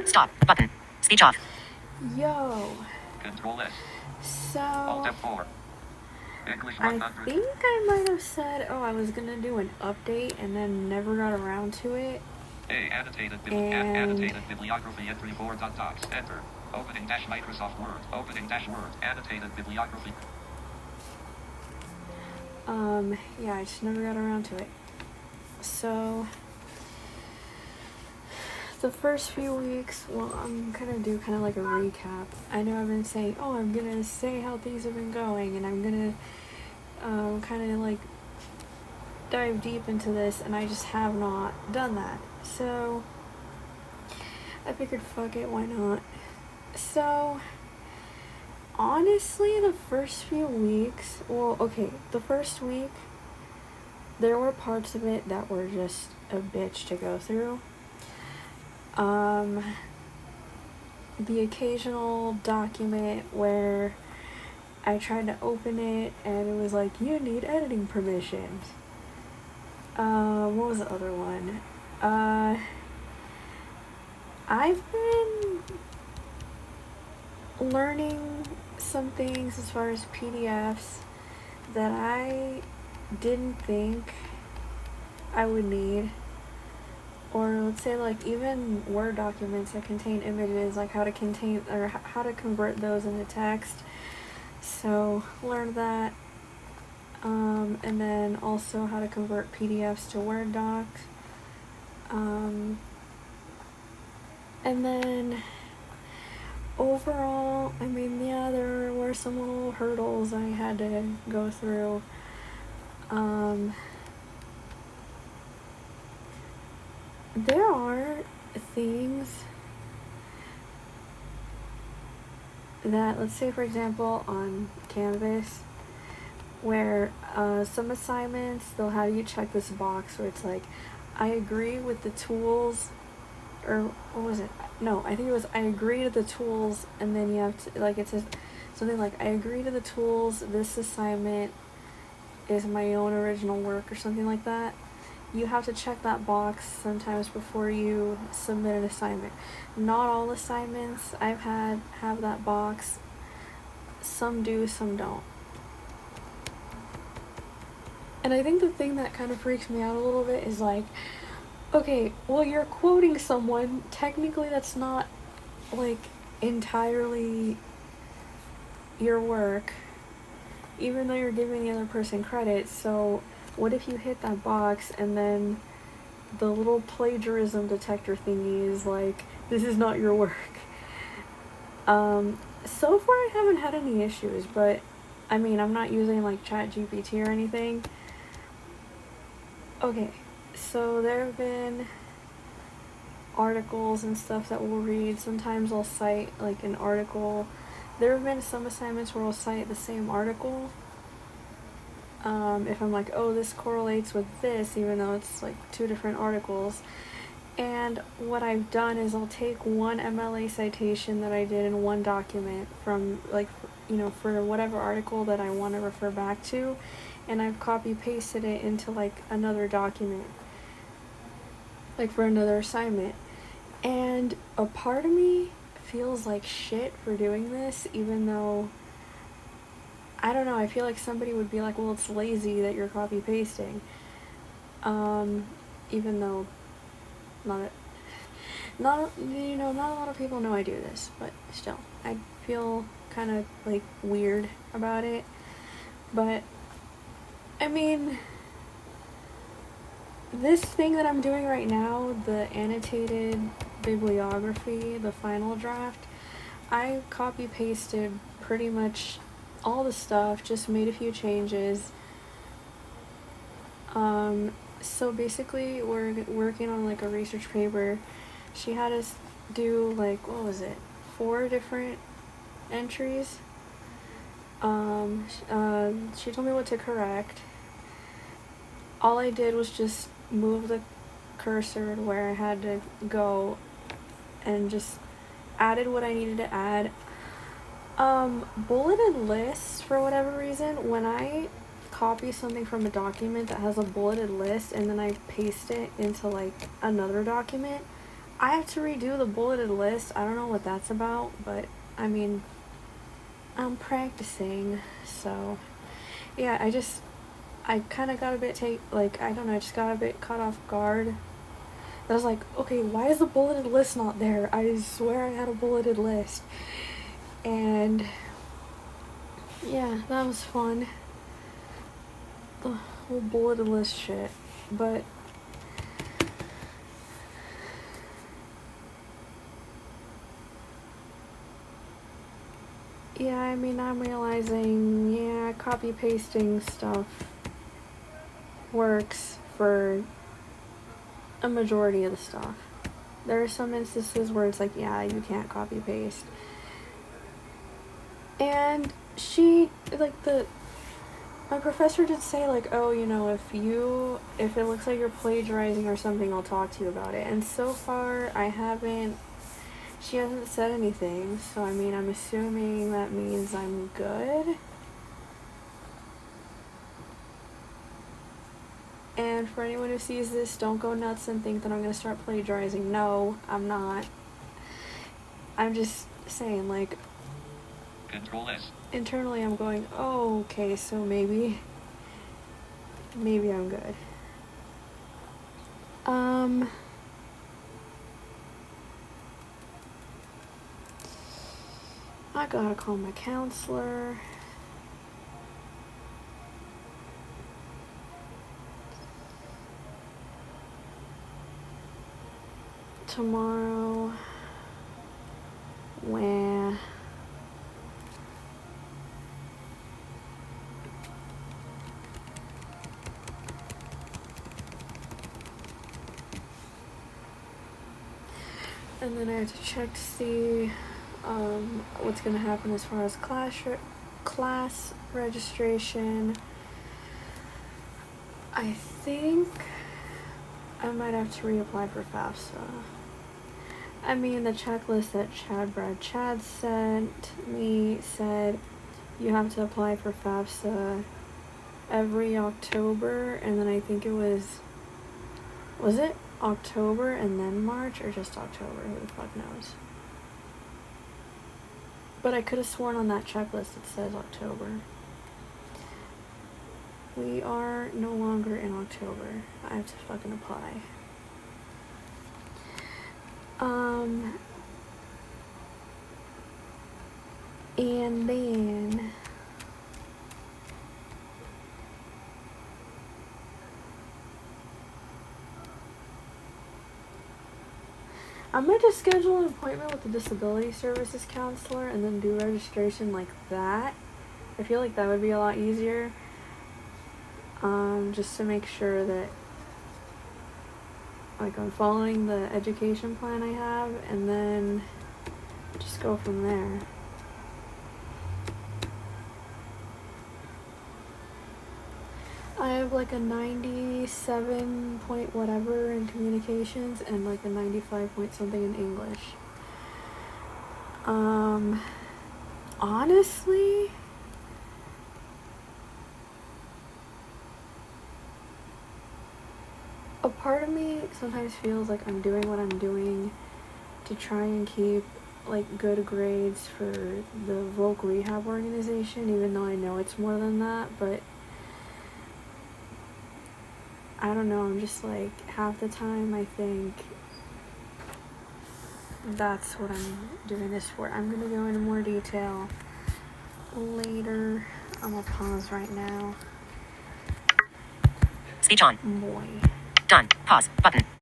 Stop. Button. Speech off. Yo. Control S. So, Alt F4. English I 100. think I might have said, I was gonna do an update and then never got around to it. Annotated bibliography entry 4 dots. Enter. Opening dash Microsoft Word. Opening dash Word. Annotated bibliography. Yeah, I just never got around to it. So, the first few weeks, I'm gonna do kind of like a recap. I know I've been saying, I'm gonna say how things have been going, and I'm gonna kind of like dive deep into this, and I just have not done that. So I figured, fuck it, why not? So honestly, the first few weeks, the first week, there were parts of it that were just a bitch to go through. The occasional document where I tried to open it and it was like, you need editing permissions. What was the other one? I've been learning some things as far as PDFs that I didn't think I would need. Or let's say like even Word documents that contain images, like how to convert those into text. So learned that. And then also how to convert PDFs to Word docs. And then overall, there were some little hurdles I had to go through. There are things that, let's say for example on Canvas, where some assignments, they'll have you check this box where it's like, I agree with the tools, or what was it? No, I think it was I agree to the tools, and then you have to, like, it says something like, I agree to the tools, this assignment is my own original work, or something like that. You have to check that box sometimes before you submit an assignment. Not all assignments I've had have that box. Some do, some don't. And I think the thing that kind of freaks me out a little bit is like, okay, well, you're quoting someone. Technically, that's not, like, entirely your work, even though you're giving the other person credit. So what if you hit that box and then the little plagiarism detector thingy is like, this is not your work? So far I haven't had any issues, but I'm not using like ChatGPT or anything. Okay, so there have been articles and stuff that we'll read. Sometimes I'll cite like an article. There have been some assignments where I'll cite the same article. If I'm like, this correlates with this, even though it's like two different articles. And what I've done is I'll take one MLA citation that I did in one document from, like, for whatever article that I want to refer back to, and I've copy pasted it into like another document, like for another assignment. And a part of me feels like shit for doing this, even though, I don't know, I feel like somebody would be like, well, it's lazy that you're copy pasting. Even though not a lot of people know I do this, but still, I feel kind of like weird about it. But this thing that I'm doing right now, the annotated bibliography, the final draft, I copy pasted pretty much all the stuff, just made a few changes. So basically we're working on like a research paper. She had us do like, 4 different entries. She told me what to correct. All I did was just move the cursor where I had to go and just added what I needed to add. Bulleted lists, for whatever reason, when I copy something from a document that has a bulleted list and then I paste it into like another document, I have to redo the bulleted list. I don't know what that's about, but I mean, I'm practicing, so yeah. I kind of got a bit I don't know. I just got a bit caught off guard. I was like, okay, why is the bulleted list not there? I swear I had a bulleted list, and yeah, that was fun. The whole bulleted list shit, but. Yeah, I mean, I'm realizing, yeah, copy pasting stuff works for a majority of the stuff. There are some instances where it's like, yeah, you can't copy paste. And my professor did say, like, oh, you know, if it looks like you're plagiarizing or something, I'll talk to you about it. And so far, she hasn't said anything, so I mean, I'm assuming that means I'm good. And for anyone who sees this, don't go nuts and think that I'm gonna start plagiarizing. No, I'm not. I'm just saying, like, Control S. Internally I'm going, oh, okay, so maybe I'm good. I gotta call my counselor. Tomorrow, where and then I have to check to see what's gonna happen as far as class registration. I think I might have to reapply for FAFSA. I mean, the checklist that Chad sent me said you have to apply for FAFSA every October, and then I think it was it October and then March, or just October? Who the fuck knows? But I could have sworn on that checklist it says October. We are no longer in October. I have to fucking apply. And then I might just schedule an appointment with the disability services counselor and then do registration like that. I feel like that would be a lot easier. Just to make sure that like I'm following the education plan I have, and then just go from there. I have like a 97 point whatever in communications and like a 95 point something in English. Honestly, a part of me sometimes feels like I'm doing what I'm doing to try and keep like good grades for the voc rehab organization, even though I know it's more than that. But I don't know, I'm just like, half the time I think that's what I'm doing this for. I'm gonna go into more detail later. I'm gonna pause right now. Speech on. Boy. Done. Pause. Button.